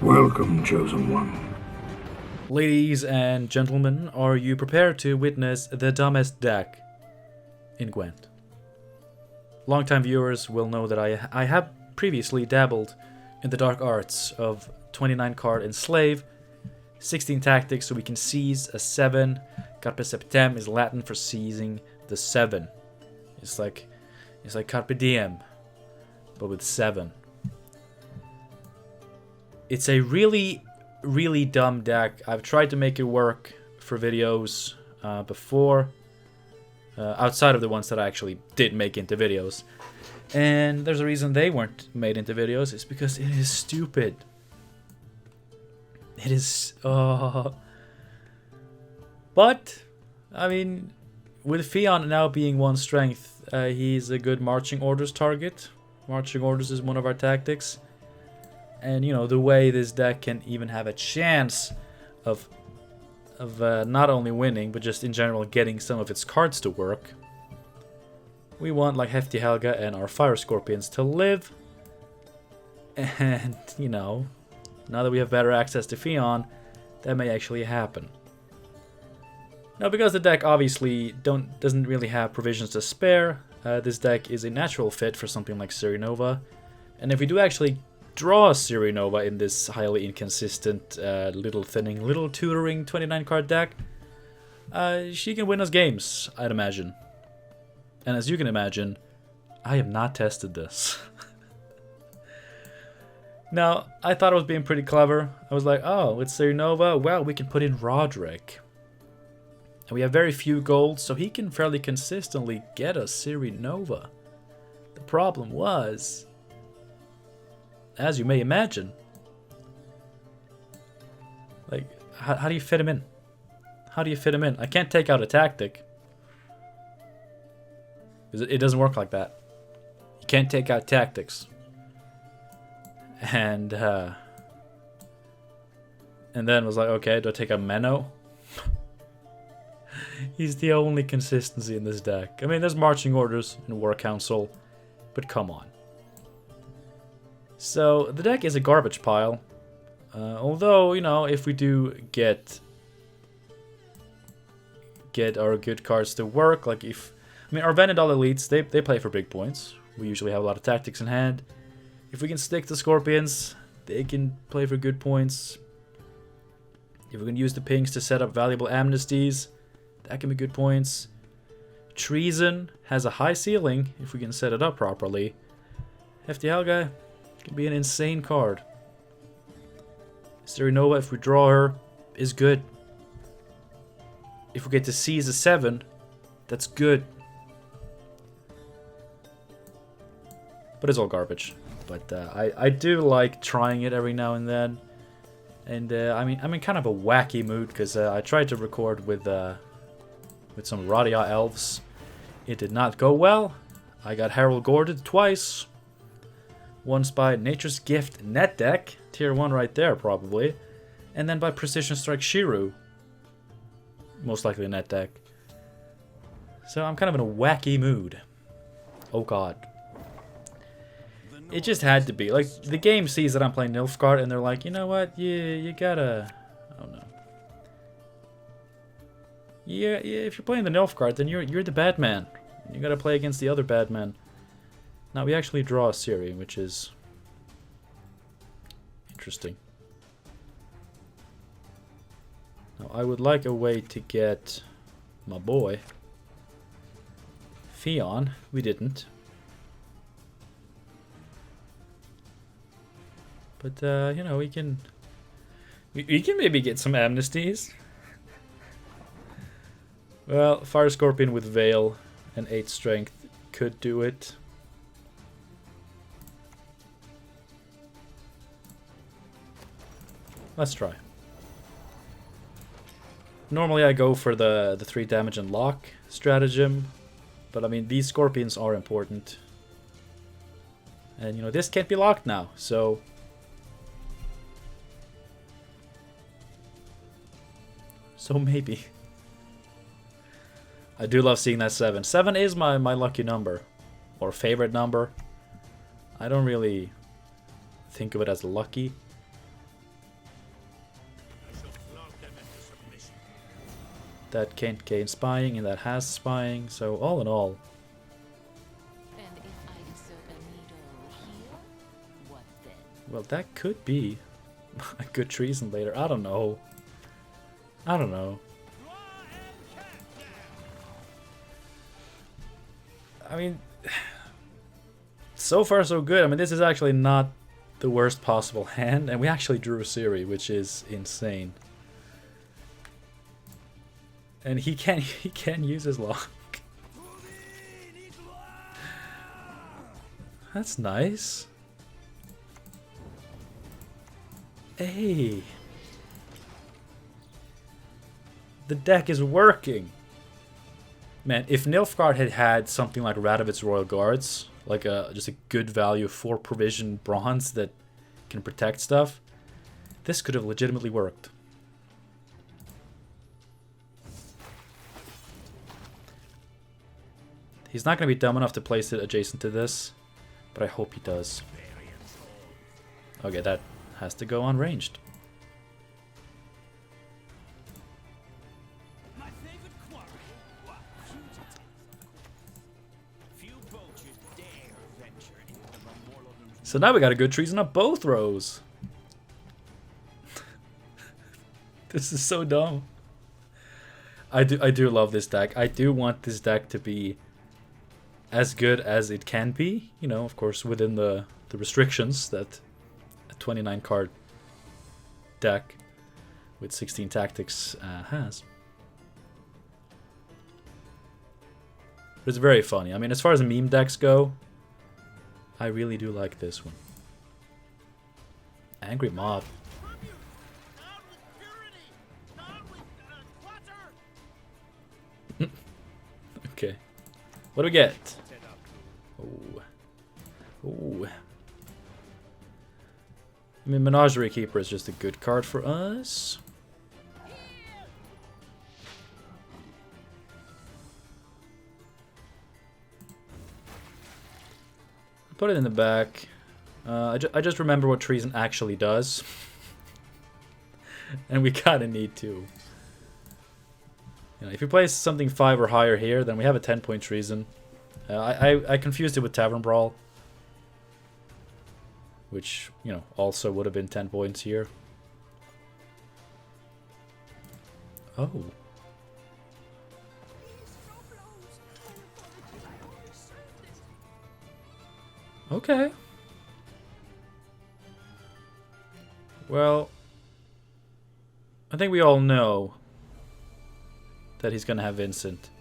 Welcome, Chosen One. Ladies and gentlemen, are you prepared to witness the dumbest deck in Gwent? Longtime viewers will know that I have previously dabbled in the dark arts of 29 card Enslave, 16 tactics so we can seize a 7. Carpe Septem is Latin for seizing the 7. It's like Carpe Diem, but with 7. It's a really dumb deck. I've tried to make it work for videos before, outside of the ones that I actually did make into videos. And there's a reason they weren't made into videos. It's because it is stupid. It is... But, I mean, with Fion now being 1 strength, he's a good marching orders target. Marching orders is one of our tactics. And, you know, the way this deck can even have a chance of not only winning, but just in general getting some of its cards to work. We want, like, Hefty Helga and our Fire Scorpions to live. And, you know, now that we have better access to Fion, that may actually happen. Now, because the deck obviously doesn't really have provisions to spare, this deck is a natural fit for something like Cyrenova. And if we do actually draw Cyrenova in this highly inconsistent, little tutoring 29 card deck, she can win us games, I'd imagine. And as you can imagine, I have not tested this. Now, I thought I was being pretty clever. I was like, oh, with Cyrenova, well, we can put in Roderick. And we have very few gold, so he can fairly consistently get us Cyrenova. The problem was, as you may imagine, like, how do you fit him in? How do you fit him in? I can't take out a tactic. It doesn't work like that. You can't take out tactics. And then was like, okay, do I take a Menno? He's the only consistency in this deck. I mean, there's marching orders in War Council, but come on. So, the deck is a garbage pile. Although, you know, if we do get our good cards to work, like if... I mean, our Vanadal elites, they play for big points. We usually have a lot of tactics in hand. If we can stick the Scorpions, they can play for good points. If we can use the pings to set up valuable amnesties, that can be good points. Treason has a high ceiling if we can set it up properly. Hefty Helga can be an insane card. Cyrenova, if we draw her, is good. If we get to seize a 7, that's good. But it's all garbage. But I do like trying it every now and then. And I'm in kind of a wacky mood because I tried to record with some Radia elves. It did not go well. I got Harold Gorded twice. Once by Nature's Gift net deck, tier 1 right there probably. And then by Precision Strike Shiru. Most likely a net deck. So I'm kind of in a wacky mood. Oh god. It just had to be. Like, the game sees that I'm playing Nilfgaard and they're like, you know what, you gotta... I don't know. Yeah, if you're playing the Nilfgaard, then you're the bad man. You gotta play against the other bad man. Now we actually draw a Ciri, which is interesting. Now I would like a way to get my boy Fion. We didn't. But you know, we can maybe get some amnesties. Well, Fire Scorpion with Veil and 8 strength could do it. Let's try. Normally I go for the 3 damage and lock stratagem, but I mean, these Scorpions are important. And you know, this can't be locked now, so... So maybe. I do love seeing that 7. 7 is my lucky number. Or favorite number. I don't really think of it as lucky. that can't gain spying and that has spying. So all in all, And if I insert a needle here, what then? well, that could be a good treason later. I don't know. I don't know. I mean, so far so good. I mean, this is actually not the worst possible hand, and we actually drew a Siri, which is insane. And he can use his lock. That's nice. Hey. The deck is working. Man, if Nilfgaard had had something like Radovit's Royal Guards, like just a good value 4 provision bronze that can protect stuff, this could have legitimately worked. He's not going to be dumb enough to place it adjacent to this, but I hope he does. Okay, that has to go unranged. So now we got a good treason up both rows. This is so dumb. I do love this deck. I do want this deck to be as good as it can be. You know, of course, within the restrictions that a 29 card deck with 16 tactics has. But it's very funny. I mean, as far as meme decks go, I really do like this one. Angry Mob. Okay. What do we get? Oh. Oh. I mean, Menagerie Keeper is just a good card for us. Put it in the back. I just remember what treason actually does. And we kinda need to. You know, if you place something 5 or higher here, then we have a 10-point treason. I confused it with Tavern Brawl, which, you know, also would have been 10 points here. Oh. Okay. Well, I think we all know that he's gonna have Vincent.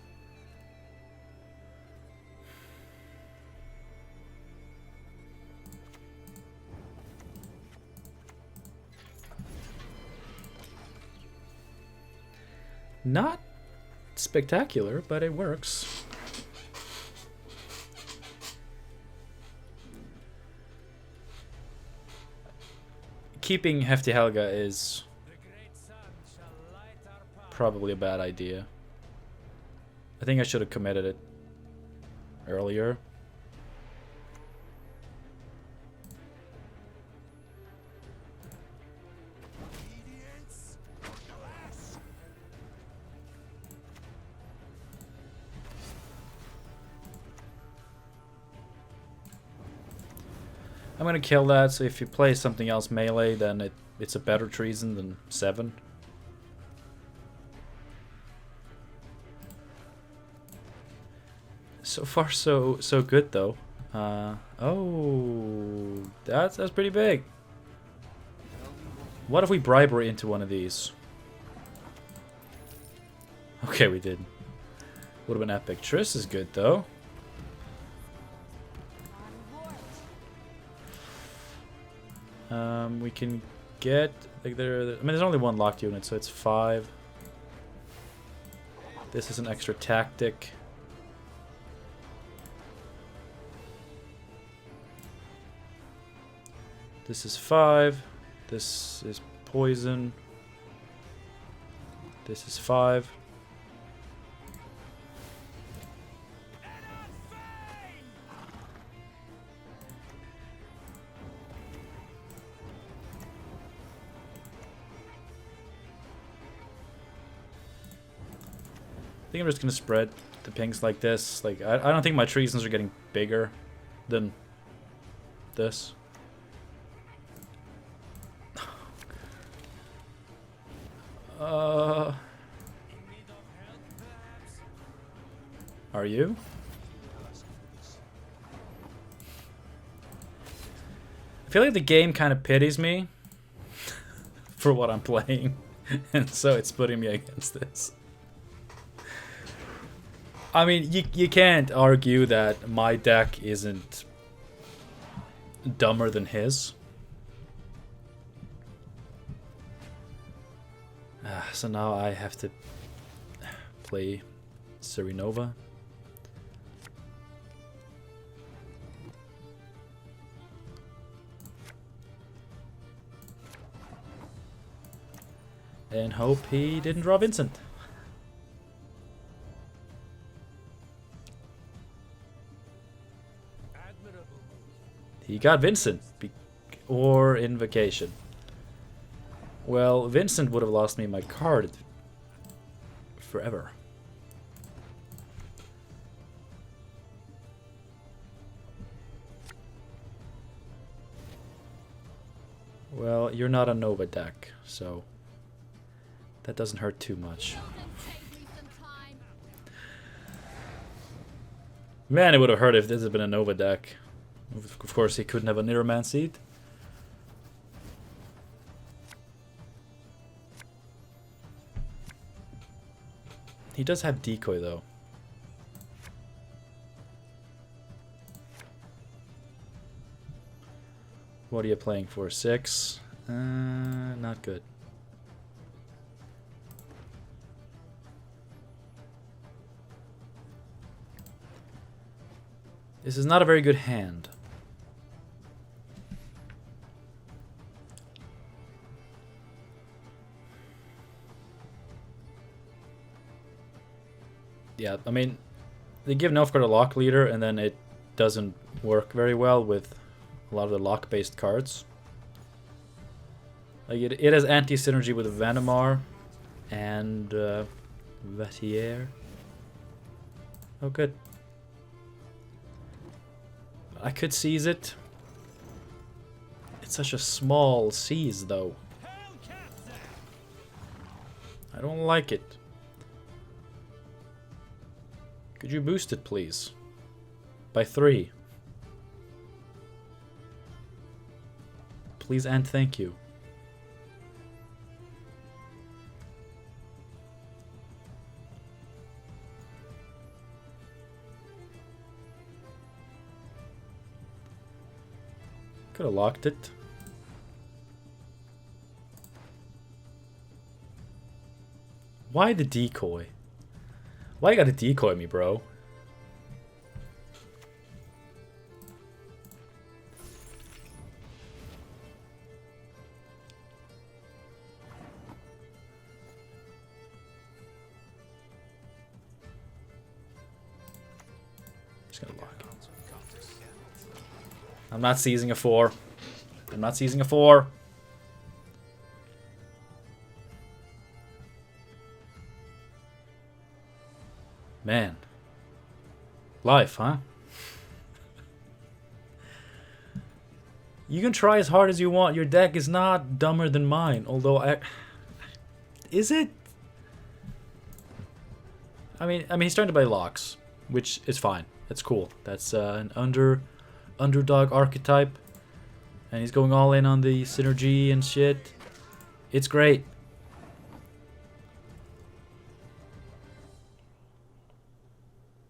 Not spectacular, but it works. Keeping Hefty Helga is probably a bad idea. I think I should have committed it earlier. I'm gonna kill that, so if you play something else melee, then it's a better treason than 7. So far, so good though. Oh, that's pretty big. What if we bribe her into one of these? Okay, we did. Would have been epic. Triss is good though. We can get like I mean, there's only one locked unit, so it's 5. This is an extra tactic. This is 5. This is poison. This is 5. think I'm just gonna spread the pings like this. Like, I don't think my treasons are getting bigger than this. Are you? I feel like the game kind of pities me for what I'm playing, and so it's putting me against this. I mean, you can't argue that my deck isn't dumber than his. So now I have to play Serenova. And hope he didn't draw Vincent. He got Vincent. Or Invocation. Well, Vincent would have lost me my card forever. Well, you're not a Nova deck, so that doesn't hurt too much. Man, it would have hurt if this had been a Nova deck. Of course, he couldn't have a Niroman Seed. He does have Decoy, though. What are you playing for? 6? Not good. This is not a very good hand. Yeah, I mean, they give Nilfgaard a lock leader, and then it doesn't work very well with a lot of the lock-based cards. Like it has anti-synergy with Vanamar and Vatier. Oh, good. I could seize it. It's such a small seize, though. I don't like it. Could you boost it, please? By 3. Please and thank you. Could have locked it. Why the decoy? Why you gotta decoy me, bro? Just gonna lock it. I'm not seizing a 4. I'm not seizing a 4. Man. Life, huh? You can try as hard as you want. Your deck is not dumber than mine. Although is it? I mean he's starting to play locks, which is fine. That's cool. That's an underdog archetype. And he's going all in on the synergy and shit. It's great.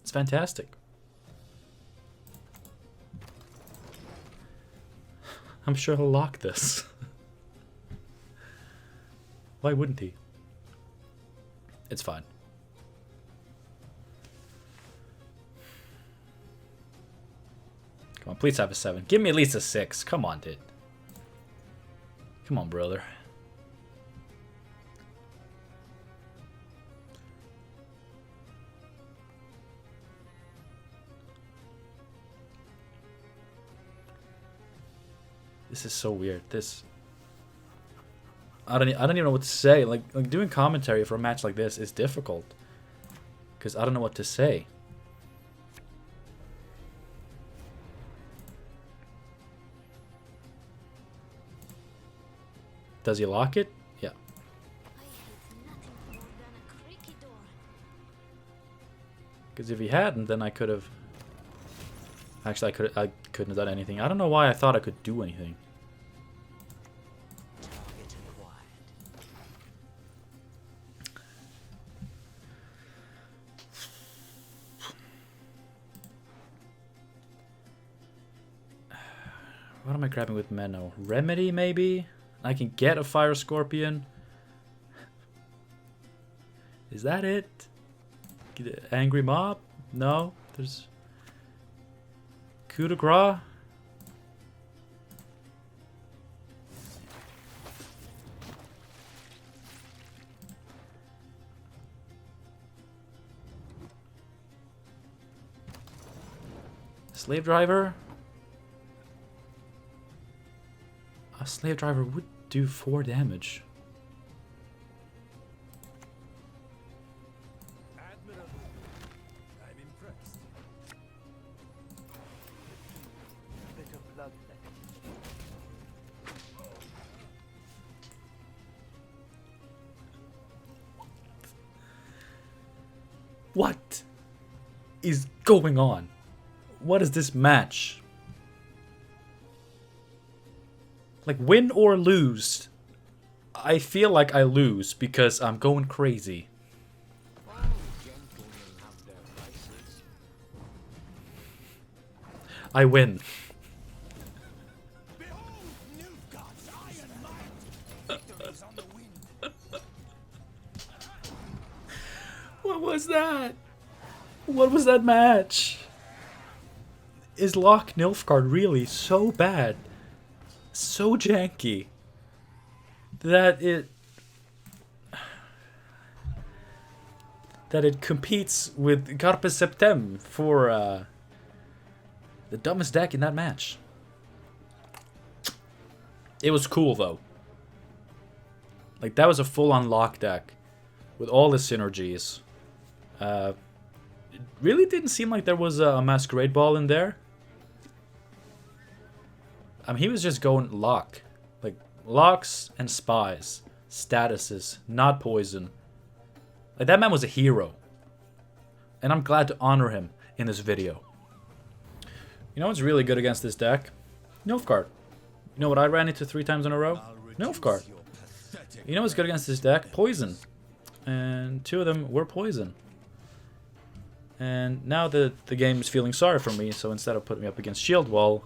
It's fantastic. I'm sure he'll lock this. Why wouldn't he? It's fine. Come on, please have a 7. Give me at least a 6. Come on, dude. Come on, brother. This is so weird. I don't even know what to say. Like doing commentary for a match like this is difficult. Because I don't know what to say. Does he lock it? Yeah. I hate nothing more than a creaky door. Because if he hadn't, then I could have... Actually, I couldn't have done anything. I don't know why I thought I could do anything. Target acquired. What am I grabbing with Menno? Remedy, maybe? I can get a Fire Scorpion. Is that it? Angry Mob? No. There's... Coup de grace? Slave Driver? A Slave Driver would do 4 damage. Admirable. I'm impressed. A bit of blood left. What is going on? What is this match? Like, win or lose, I feel like I lose because I'm going crazy. All gentlemen have their vices. I win. Behold, Nilfgaard's iron might. Victory's on the wind. What was that? What was that match? Is Loch Nilfgaard really so bad? So janky that it competes with Carpe Septem for the dumbest deck in that match. It was cool though. Like, that was a full-on lock deck with all the synergies. It really didn't seem like there was a Masquerade Ball in there. I mean, he was just going lock. Like, locks and spies. Statuses, not poison. Like, that man was a hero. And I'm glad to honor him in this video. You know what's really good against this deck? Nilfgaard. You know what I ran into 3 times in a row? Nilfgaard. You know what's good against this deck? Poison. And 2 of them were poison. And now the game is feeling sorry for me, so instead of putting me up against Shield Wall,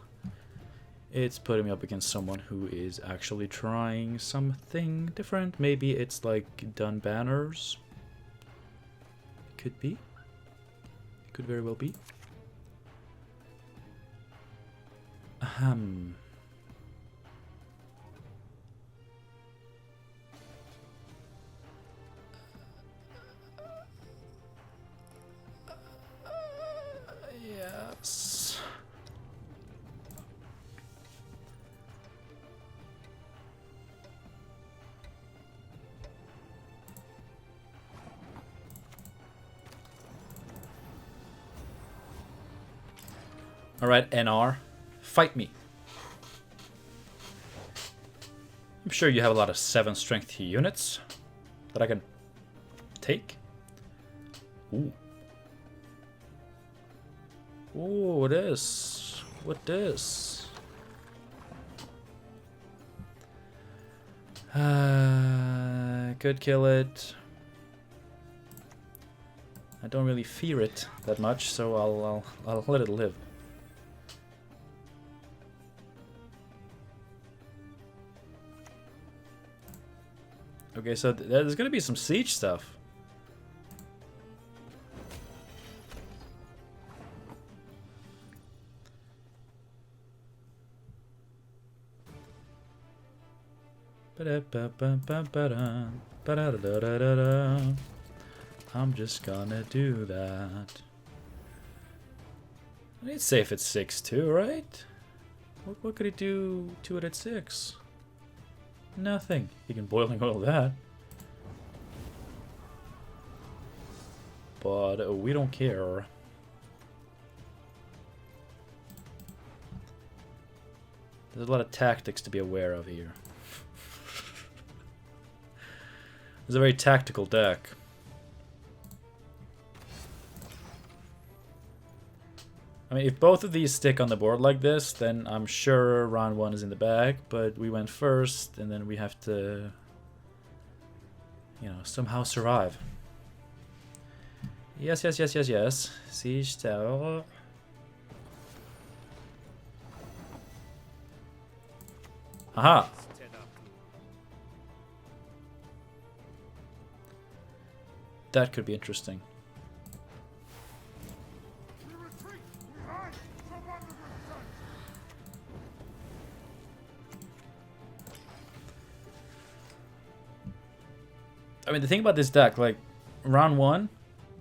it's putting me up against someone who is actually trying something different. Maybe it's like done banners. Could be. Could very well be. Ahem. Yes. Alright, NR. Fight me. I'm sure you have a lot of 7 strength units that I can take. Ooh. Ooh, what is? What is? Could kill it. I don't really fear it that much, so I'll let it live. Okay, so there's gonna be some siege stuff. I'm just gonna do that. It's safe at 6 too, right? What could he do to it at 6? Nothing. He can boiling oil that. but we don't care. There's a lot of tactics to be aware of here. It's a very tactical deck. I mean, if both of these stick on the board like this, then I'm sure round 1 is in the bag, but we went first, and then we have to, you know, somehow survive. Yes, yes, yes, yes, yes. Siege Tower. Aha! That could be interesting. I mean, the thing about this deck, like, round 1,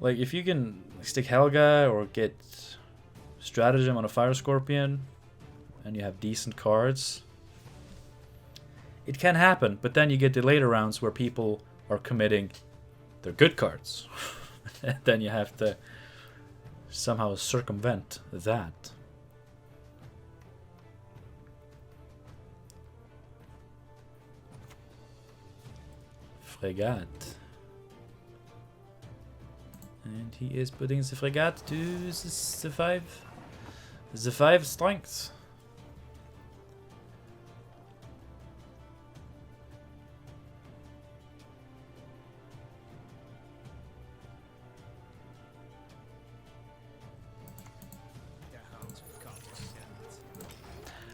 like, if you can stick Helga or get Stratagem on a Fire Scorpion, and you have decent cards, it can happen, but then you get the later rounds where people are committing their good cards. And then you have to somehow circumvent that. Frégate. And he is putting the Frégate to the 5 strength.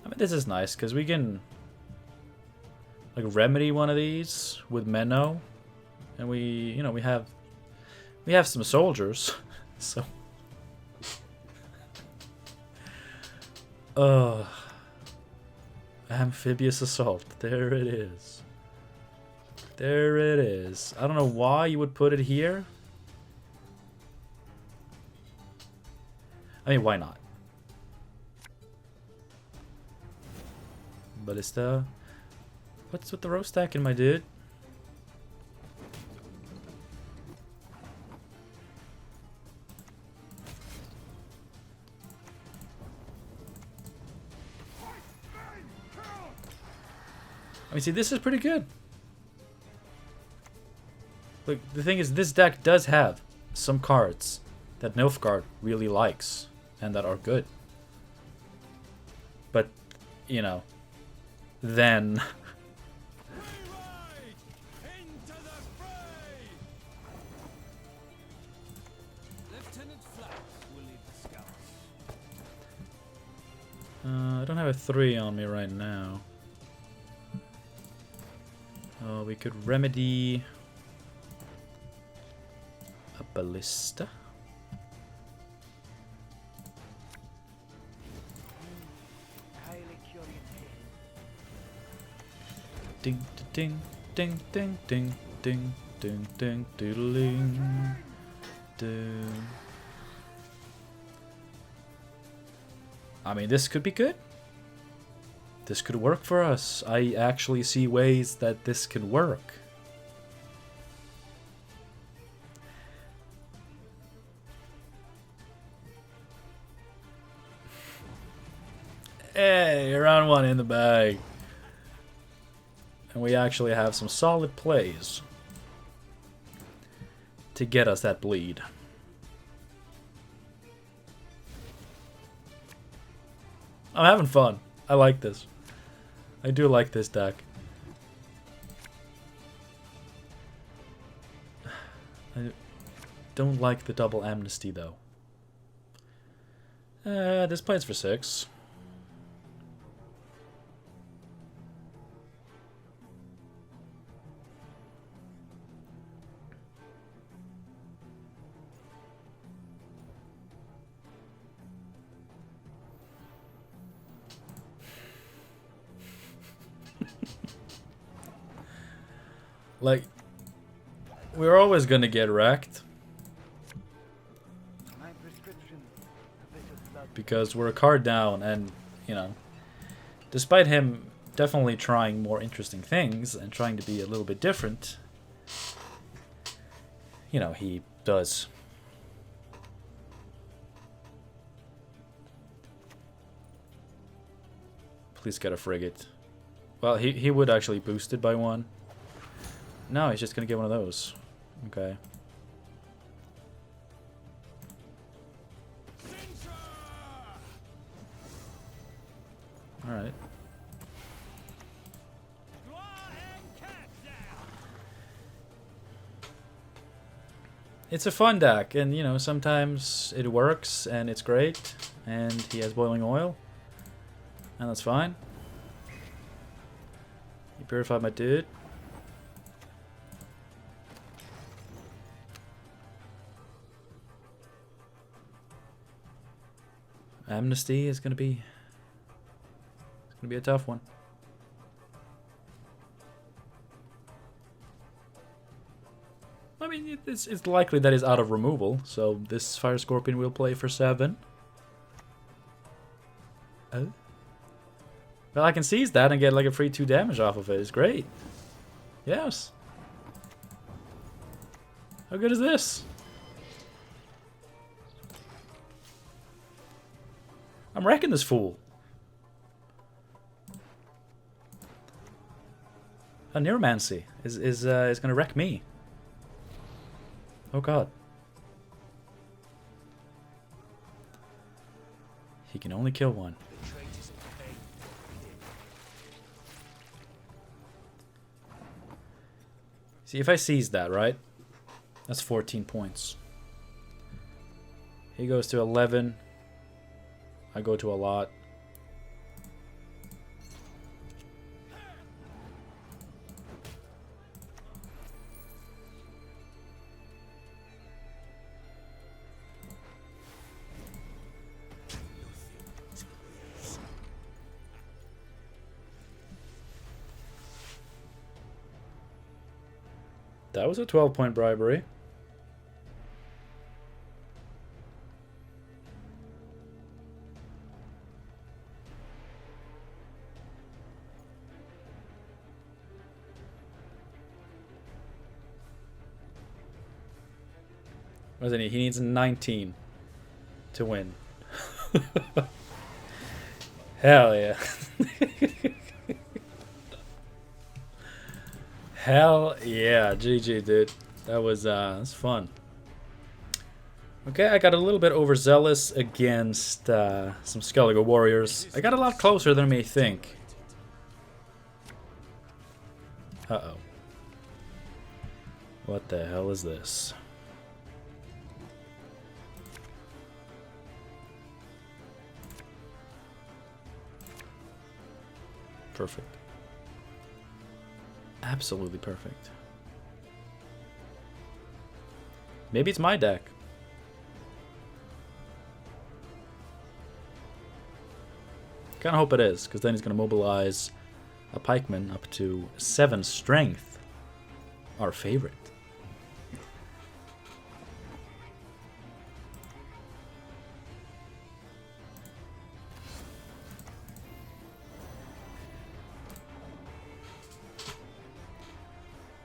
I mean, this is nice because we can like remedy one of these with Menno, and we have some soldiers, so amphibious assault. There it is. There it is. I don't know why you would put it here. I mean, why not? Ballista. What's with the row stacking, my dude? I mean, see, this is pretty good. Look, the thing is, this deck does have some cards that Nilfgaard really likes and that are good. But, you know, then I don't have a 3 on me right now. Oh, we could remedy a ballista. Highly curious. Ding ding ding ding ding ding ding ding doodling ding. I mean, this could be good. This could work for us. I actually see ways that this can work. Hey, round 1 in the bag. And we actually have some solid plays to get us that bleed. I'm having fun. I like this. I do like this deck. I don't like the double amnesty though. This plays for 6. Like, we're always gonna get wrecked. My prescription, a bit of blood. Because we're a card down, and, you know, despite him definitely trying more interesting things and trying to be a little bit different, you know, he does Please get a frigate. Well, he would actually boost it by 1. No, he's just gonna get one of those. Okay. Alright. It's a fun deck, and you know, sometimes it works and it's great, and he has boiling oil, and that's fine. He purified my dude. Amnesty is gonna be a tough one. I mean, it's likely that he's out of removal, so this Fire Scorpion will play for 7. Oh. Well, I can seize that and get like a free 2 damage off of it. It's great. Yes. How good is this? I'm wrecking this fool. A Neuromancy is gonna wreck me. Oh god. He can only kill 1. See, if I seize that, right? That's 14 points. He goes to 11. I go to a lot. That was a 12-point bribery. What does he need? He needs 19 to win. Hell yeah. Hell yeah, GG, dude. That was that's fun. Okay, I got a little bit overzealous against some Skellige warriors. I got a lot closer than I may think. Uh-oh. What the hell is this? Perfect. Absolutely perfect. Maybe it's my deck. Kinda hope it is, because then he's gonna mobilize a pikeman up to 7 strength. Our favorite.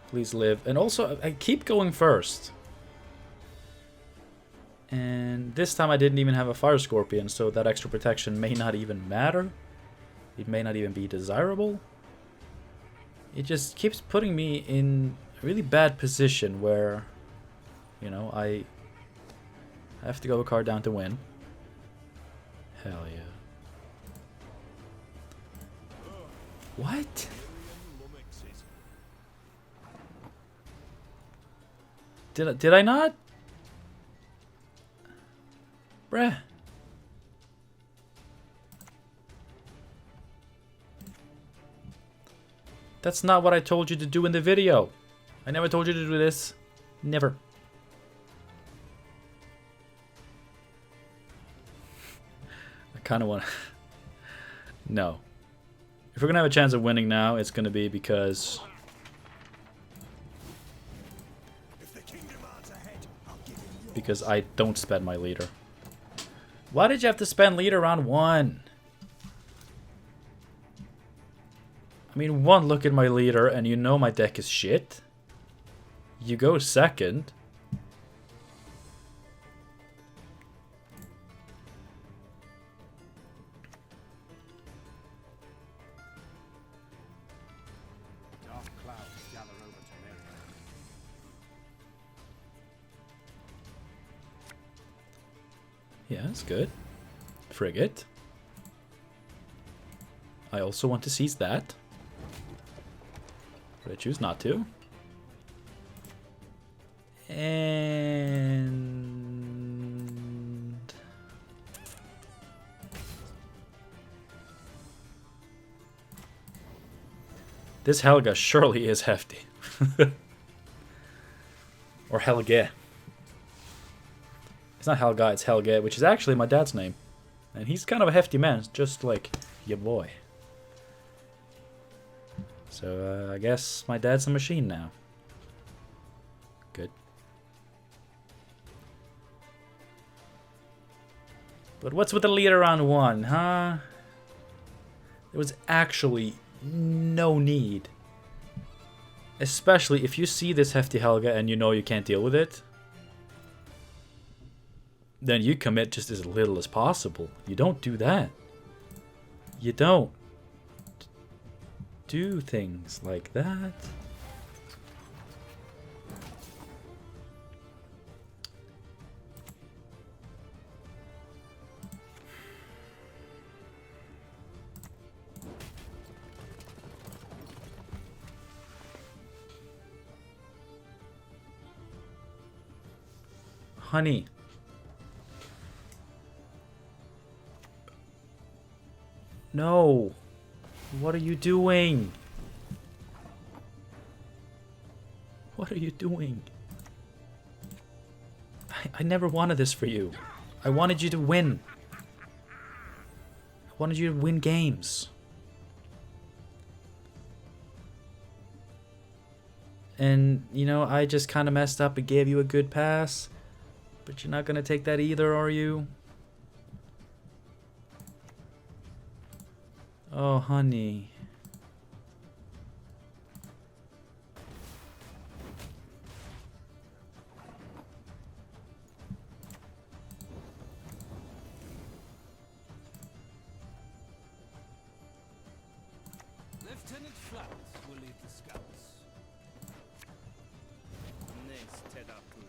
Please live. And also, I keep going first. And this time I didn't even have a Fire Scorpion, so that extra protection may not even matter. It may not even be desirable. It just keeps putting me in a really bad position where, you know, I have to go a card down to win. Hell yeah. What? Did I not? Bruh. That's not what I told you to do in the video. I never told you to do this. Never. I kind of want to... No. If we're going to have a chance of winning now, it's going to be because... Because I don't spend my leader. Why did you have to spend leader round 1? I mean, 1 look at my leader and you know my deck is shit. You go second. Yeah, that's good. Frigate. I also want to seize that. But I choose not to. And... this Helga surely is hefty. Or Helge. It's not Helga, it's Helge, which is actually my dad's name. And he's kind of a hefty man, just like your boy. So I guess my dad's a machine now. Good. But what's with the leader on 1, huh? There was actually no need. Especially if you see this hefty Helga and you know you can't deal with it. Then you commit just as little as possible. You don't do that. You don't do things like that. Honey. No. What are you doing? What are you doing? I never wanted this for you. I wanted you to win. I wanted you to win games. And, you know, I just kind of messed up and gave you a good pass. But you're not going to take that either, are you? Oh, honey. Lieutenant Flats will lead the scouts. Next, Tedaku.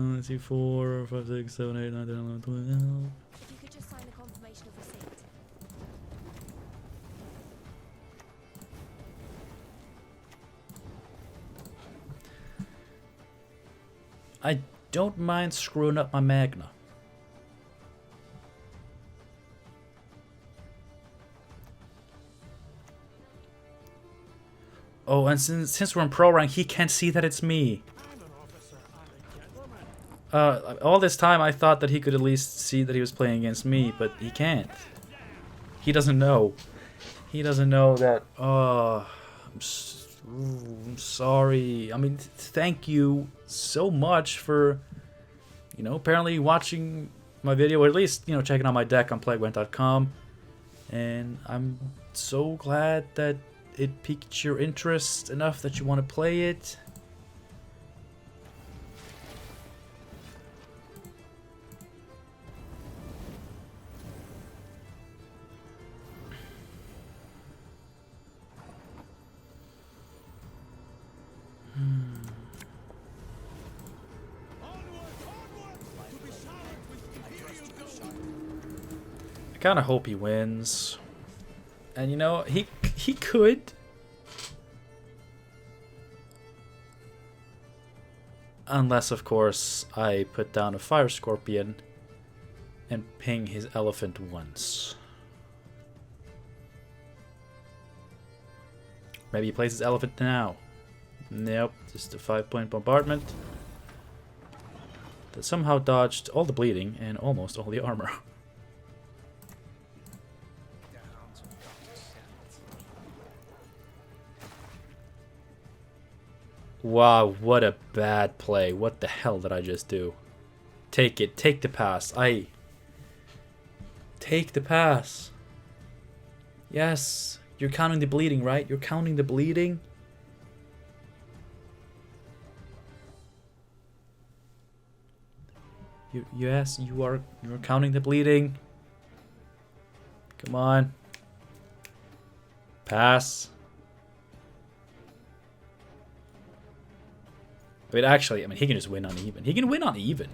Let's see, 4, 5, 6, 7, 8, 9, 10, 11, 12. If you could just sign the confirmation of receipt. I don't mind screwing up my Magna. Oh, and since we're in pro rank, he can't see that it's me. All this time I thought that he could at least see that he was playing against me, but he can't. He doesn't know. He doesn't know that. Oh, I'm sorry. I mean, thank you so much for, you know, apparently watching my video, or at least, you know, checking out my deck on playgwent.com. And I'm so glad that it piqued your interest enough that you want to play it. I kind of hope he wins. And you know, he could. Unless, of course, I put down a Fire Scorpion and ping his elephant once. Maybe he plays his elephant now. Nope, just a 5-point bombardment that somehow dodged all the bleeding and almost all the armor. Wow, what a bad play. What the hell did I just do? Take it. Take the pass. Take the pass. Yes. You're counting the bleeding, right? You're counting the bleeding? Yes, you're counting the bleeding. Come on. Pass. I mean, actually, I mean, he can just win on even. He can win on even.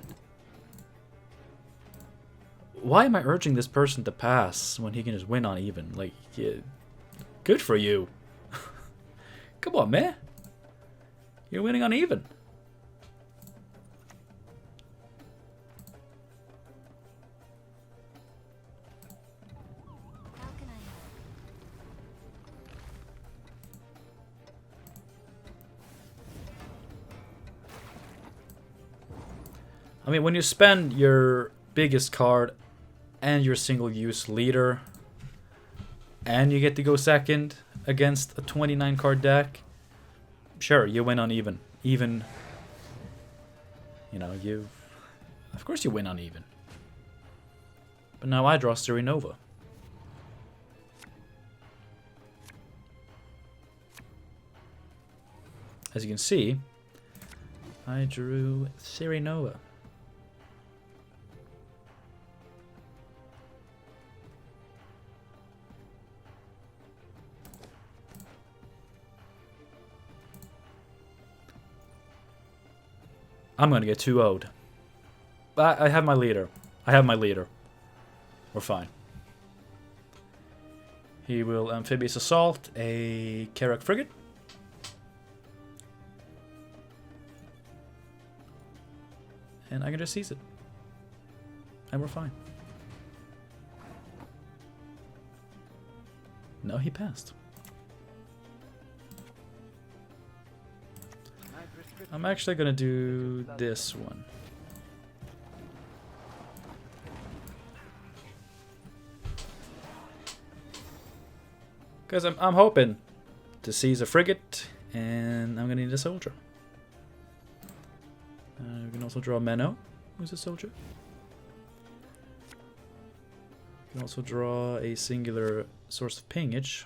Why am I urging this person to pass when he can just win on even? Like, yeah, good for you. Come on, man. You're winning on even. How can I help? I mean, when you spend your biggest card and your single-use leader, and you get to go second against a 29 card deck, sure, you win on even. Even, you know, of course you win on even. But now I draw Nova. As you can see, I drew Nova. I'm gonna get 2-0'd. I have my leader. We're fine. He will Amphibious Assault a Carrack Frigate. And I can just seize it. And we're fine. No, he passed. I'm actually gonna do this one. Because I'm hoping to seize a frigate, and I'm gonna need a soldier. We can also draw Menno, who's a soldier. We can also draw a singular source of pingage.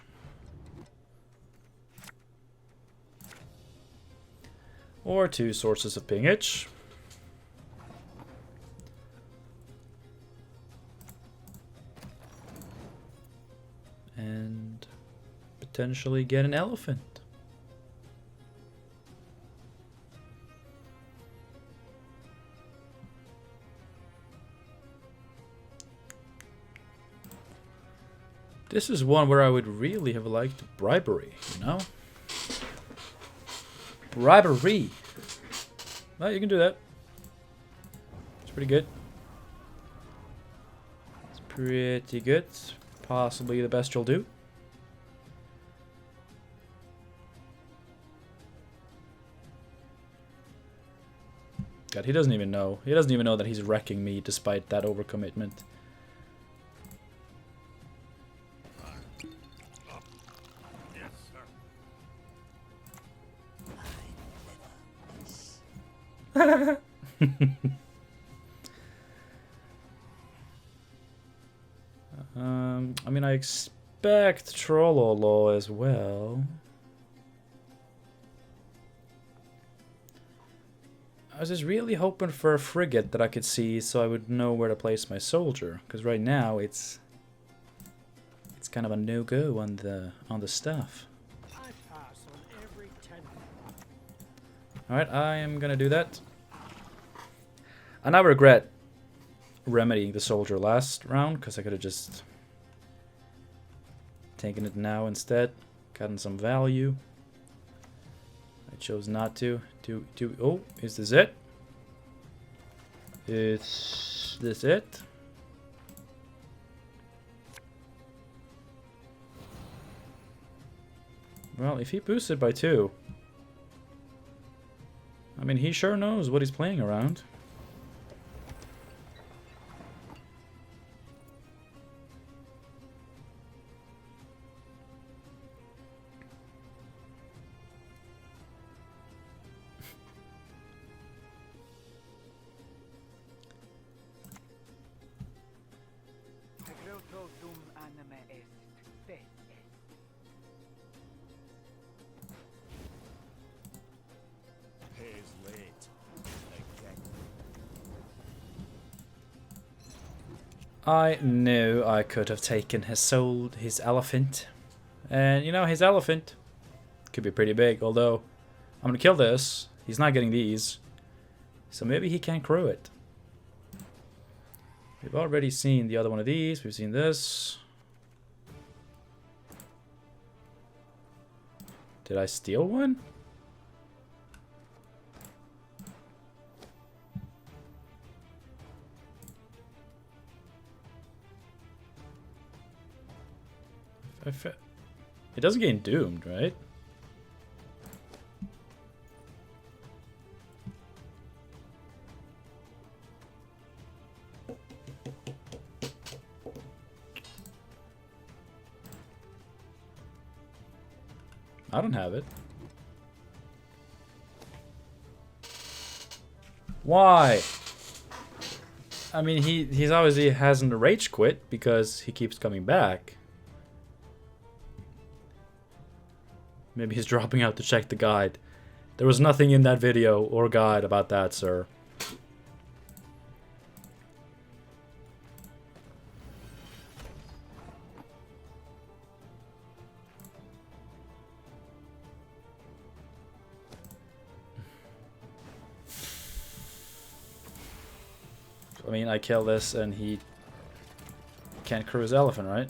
Or 2 sources of pingage. And potentially get an elephant. This is one where I would really have liked bribery, you know? Bribery. Well, you can do that. It's pretty good. It's pretty good. Possibly the best you'll do. God, he doesn't even know. He doesn't even know that he's wrecking me despite that overcommitment. Yes, sir. I mean, I expect Trollolo as well. I was just really hoping for a frigate that I could see so I would know where to place my soldier. Because right now it's kind of a no-go on the stuff. I pass on every 10. Alright, I am gonna do that. And I regret remedying the soldier last round, because I could have just taken it now instead, gotten some value. I chose not to. Oh, is this it? Is this it? Well, if he boosts it by 2, I mean, he sure knows what he's playing around. Agloto dum anima est, fes est. Pays late. Again. I knew I could have taken his elephant. And, you know, his elephant could be pretty big, although I'm going to kill this, He's not getting these. So maybe he can't crew it. We've already seen the other one of these. We've seen this. Did I steal one? It doesn't get doomed, right? I don't have it. Why? I mean, he's obviously hasn't rage quit because he keeps coming back. Maybe he's dropping out to check the guide. There was nothing in that video or guide about that, sir. I mean, I kill this and he can't crew his elephant, right?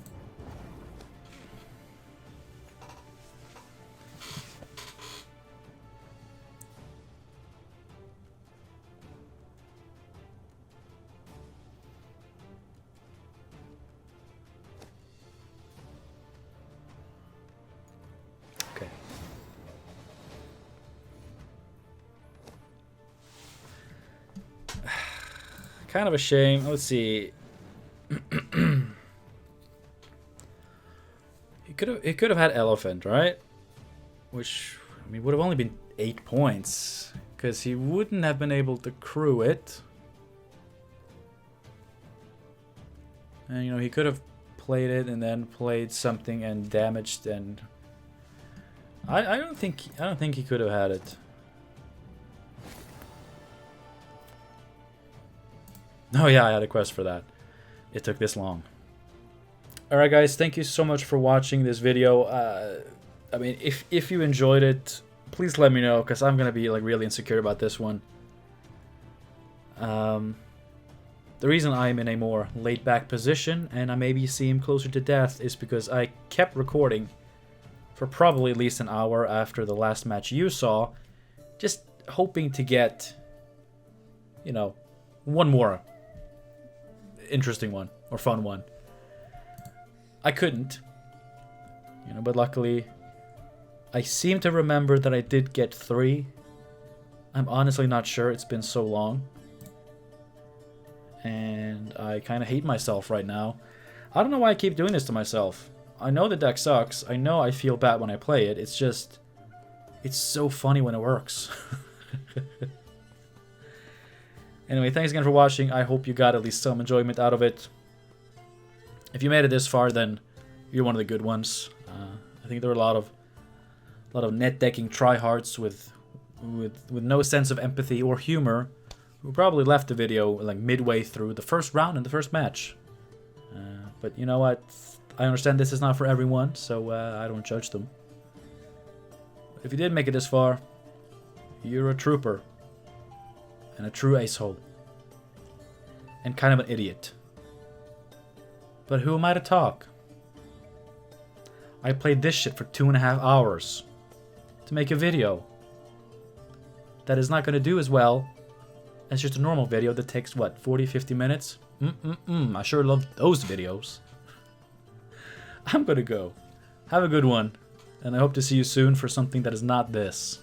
Okay. Kind of a shame. Let's see. He could have had elephant, right? Which, I mean, would have only been 8 points because he wouldn't have been able to crew it. And you know, he could have played it and then played something and damaged, and I don't think he could have had it. Oh yeah, I had a quest for that. It took this long. Alright guys, thank you so much for watching this video. I mean, if you enjoyed it, please let me know, because I'm going to be like really insecure about this one. The reason I'm in a more laid-back position, and I maybe seem closer to death, is because I kept recording for probably at least an hour after the last match you saw, just hoping to get, you know, one more interesting one or fun one. I couldn't, you know, but luckily I seem to remember that I did get 3. I'm honestly not sure, it's been so long. And I kind of hate myself right now. I don't know why I keep doing this to myself. I know the deck sucks. I know I feel bad when I play it. It's just, it's so funny when it works. Anyway, thanks again for watching. I hope you got at least some enjoyment out of it. If you made it this far, then you're one of the good ones. I think there were a lot of net decking tryhards with no sense of empathy or humor who probably left the video like midway through the first round in the first match. But you know what? I understand this is not for everyone, so I don't judge them. If you did make it this far, you're a trooper. And a true ace-hole. And kind of an idiot. But who am I to talk? I played this shit for 2.5 hours to make a video that is not going to do as well as just a normal video that takes, what, 40-50 minutes? I sure love those videos. I'm going to go. Have a good one. And I hope to see you soon for something that is not this.